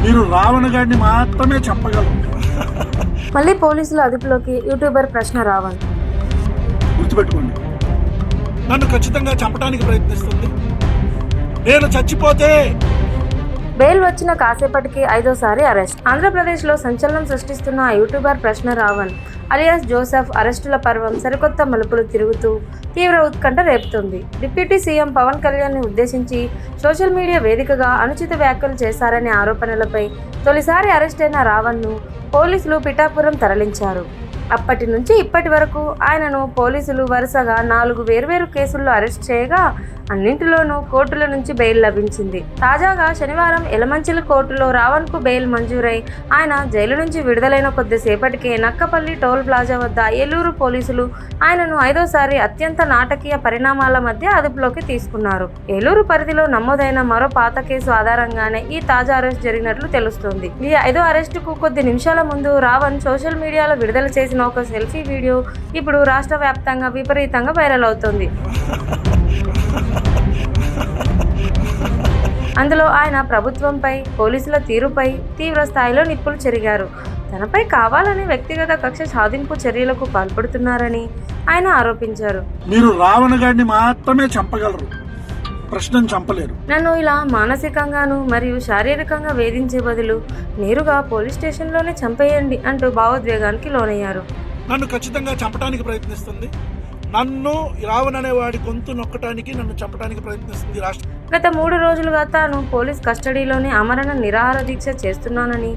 మీరు రావణ గారిని మాత్రమే చంపగలరు. మళ్ళీ పోలీసుల అదుపులోకి యూట్యూబర్ ప్రశ్న రావణ్. గుర్తుపెట్టుకోండి, నన్ను ఖచ్చితంగా చంపడానికి ప్రయత్నిస్తుంది. నేను చచ్చిపోతే బెయిల్ వచ్చిన కాసేపటికి 5వ సారి అరెస్ట్. ఆంధ్రప్రదేశ్లో సంచలనం సృష్టిస్తున్న యూట్యూబర్ ప్రశ్న రావణ్ అలియాస్ జోసెఫ్ అరెస్టుల పర్వం సరికొత్త మలుపులు తిరుగుతూ తీవ్ర ఉత్కంఠ రేపుతోంది. డిప్యూటీ సీఎం పవన్ కళ్యాణ్ని ఉద్దేశించి సోషల్ మీడియా వేదికగా అనుచిత వ్యాఖ్యలు చేశారనే ఆరోపణలపై తొలిసారి అరెస్ట్ అయిన రావణ్ను పోలీసులు పిఠాపురం తరలించారు. అప్పటి నుంచి ఇప్పటి వరకు ఆయనను పోలీసులు వరుసగా 4 వేర్వేరు కేసుల్లో అరెస్ట్ చేయగా అన్నింటిలోనూ కోర్టుల నుంచి బెయిల్ లభించింది. తాజాగా శనివారం ఎలమంచిలి కోర్టులో రావణ్కు బెయిల్ మంజూరై ఆయన జైలు నుంచి విడుదలైన కొద్దిసేపటికే నక్కపల్లి టోల్ ప్లాజా వద్ద ఏలూరు పోలీసులు ఆయనను 5వ సారి అత్యంత నాటకీయ పరిణామాల మధ్య అదుపులోకి తీసుకున్నారు. ఏలూరు పరిధిలో నమోదైన మరో పాత కేసు ఆధారంగానే ఈ తాజా అరెస్ట్ జరిగినట్లు తెలుస్తోంది. ఈ 5వ అరెస్టుకు కొద్ది నిమిషాల ముందు రావణ్ సోషల్ మీడియాలో విడుదల చేసిన ఒక సెల్ఫీ వీడియో ఇప్పుడు రాష్ట్ర వ్యాప్తంగా విపరీతంగా వైరల్ అవుతోంది. అందులో ఆయన ప్రభుత్వంపై, పోలీసుల తీరుపై తీవ్ర స్థాయిలో నిప్పులు చెరిగారు. తనపై కావాలని వ్యక్తిగత కక్ష సాధింపు చర్యలకు పాల్పడుతున్నారని ఆయన ఆరోపించారు. మీరు రావణ గారిని మాత్రమే చంపగలరు, ప్రశ్నను చంపలేరు. నన్ను ఇలా మానసికంగాను మరియు శారీరకంగా వేధించే బదులు నేరుగా పోలీస్ స్టేషన్లోనే చంపేయండి అంటూ భావోద్వేగానికి లోనయ్యారు. నన్ను ఖచ్చితంగా చంపడానికి ప్రయత్నిస్తుంది. నన్ను రావణ అనే వాడి గొంతు నొక్కటానికి, నన్ను చంపడానికి ప్రయత్నిస్తుంది రాష్ట్రం. గత 3 రోజులుగా తాను పోలీస్ కస్టడీలోనే ఆమరణ నిరాహార దీక్ష చేస్తున్నానని,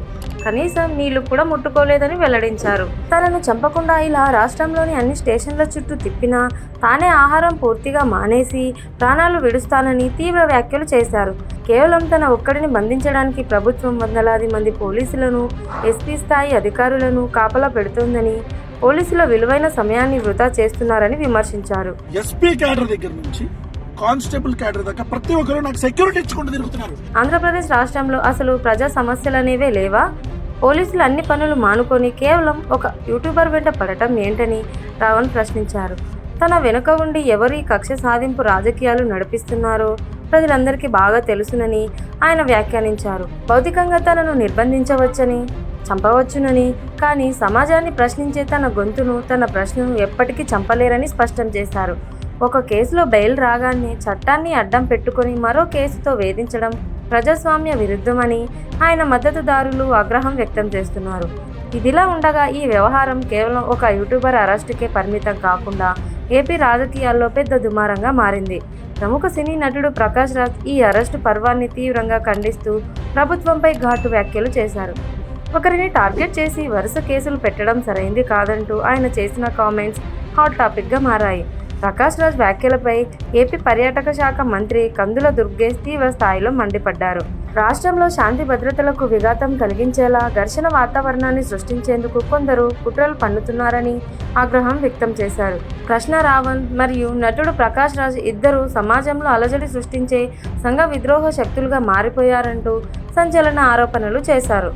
కనీసం నీళ్లు కూడా ముట్టుకోలేదని వెల్లడించారు. తనను చంపకుండా ఇలా రాష్ట్రంలోని అన్ని స్టేషన్ల చుట్టూ తిప్పినా తానే ఆహారం పూర్తిగా మానేసి ప్రాణాలు విడుస్తానని తీవ్ర వ్యాఖ్యలు చేశారు. కేవలం తన ఒక్కడిని బంధించడానికి ప్రభుత్వం వందలాది మంది పోలీసులను, ఎస్పీ స్థాయి అధికారులను కాపలా పెడుతోందని, పోలీసుల విలువైన సమయాన్ని వృధా చేస్తున్నారని విమర్శించారు. ఎస్పీ క్యాడర్ దగ్గర నుంచి కానిస్టేబుల్ క్యాడర్ దాకా ప్రతి ఒక్కరు నాకు సెక్యూరిటీ ఇచ్చుకుంటూ తిరుగుతున్నారు. ఆంధ్రప్రదేశ్ రాష్ట్రంలో అసలు ప్రజా సమస్యలనేవే లేవా? పోలీసులు అన్ని పనులు మానుకొని కేవలం ఒక యూట్యూబర్ వెంట పడటం ఏంటని రావణ్ ప్రశ్నించారు. తన వెనుక ఉండి ఎవరు ఈ కక్ష సాధింపు రాజకీయాలు నడిపిస్తున్నారో ప్రజలందరికీ బాగా తెలుసునని ఆయన వ్యాఖ్యానించారు. భౌతికంగా తనను నిర్బంధించవచ్చని, చంపవచ్చునని, కానీ సమాజాన్ని ప్రశ్నించే తన గొంతును, తన ప్రశ్నను ఎప్పటికీ చంపలేరని స్పష్టం చేశారు. ఒక కేసులో బెయిల్ రాగానే చట్టాన్ని అడ్డం పెట్టుకుని మరో కేసుతో వేధించడం ప్రజాస్వామ్య విరుద్ధమని ఆయన మద్దతుదారులు ఆగ్రహం వ్యక్తం చేస్తున్నారు. ఇదిలా ఉండగా ఈ వ్యవహారం కేవలం ఒక యూట్యూబర్ అరెస్టుకే పరిమితం కాకుండా ఏపీ రాజకీయాల్లో పెద్ద దుమారంగా మారింది. ప్రముఖ సినీ నటుడు ప్రకాష్ రాజ్ ఈ అరెస్టు పర్వాన్ని తీవ్రంగా ఖండిస్తూ ప్రభుత్వంపై ఘాటు వ్యాఖ్యలు చేశారు. ఒకరిని టార్గెట్ చేసి వరుస కేసులు పెట్టడం సరైంది కాదంటూ ఆయన చేసిన కామెంట్స్ హాట్ టాపిక్గా మారాయి. ప్రకాష్ రాజ్ వ్యాఖ్యలపై ఏపీ పర్యాటక శాఖ మంత్రి కందుల దుర్గేష్ తీవ్ర స్థాయిలో మండిపడ్డారు. రాష్ట్రంలో శాంతి భద్రతలకు విఘాతం కలిగించేలా ఘర్షణ వాతావరణాన్ని సృష్టించేందుకు కొందరు కుట్రలు పన్నుతున్నారని ఆగ్రహం వ్యక్తం చేశారు. ప్రశ్న రావణ్ మరియు నటుడు ప్రకాష్ రాజ్ ఇద్దరు సమాజంలో అలజడి సృష్టించే సంఘ విద్రోహ శక్తులుగా మారిపోయారంటూ సంచలన ఆరోపణలు చేశారు.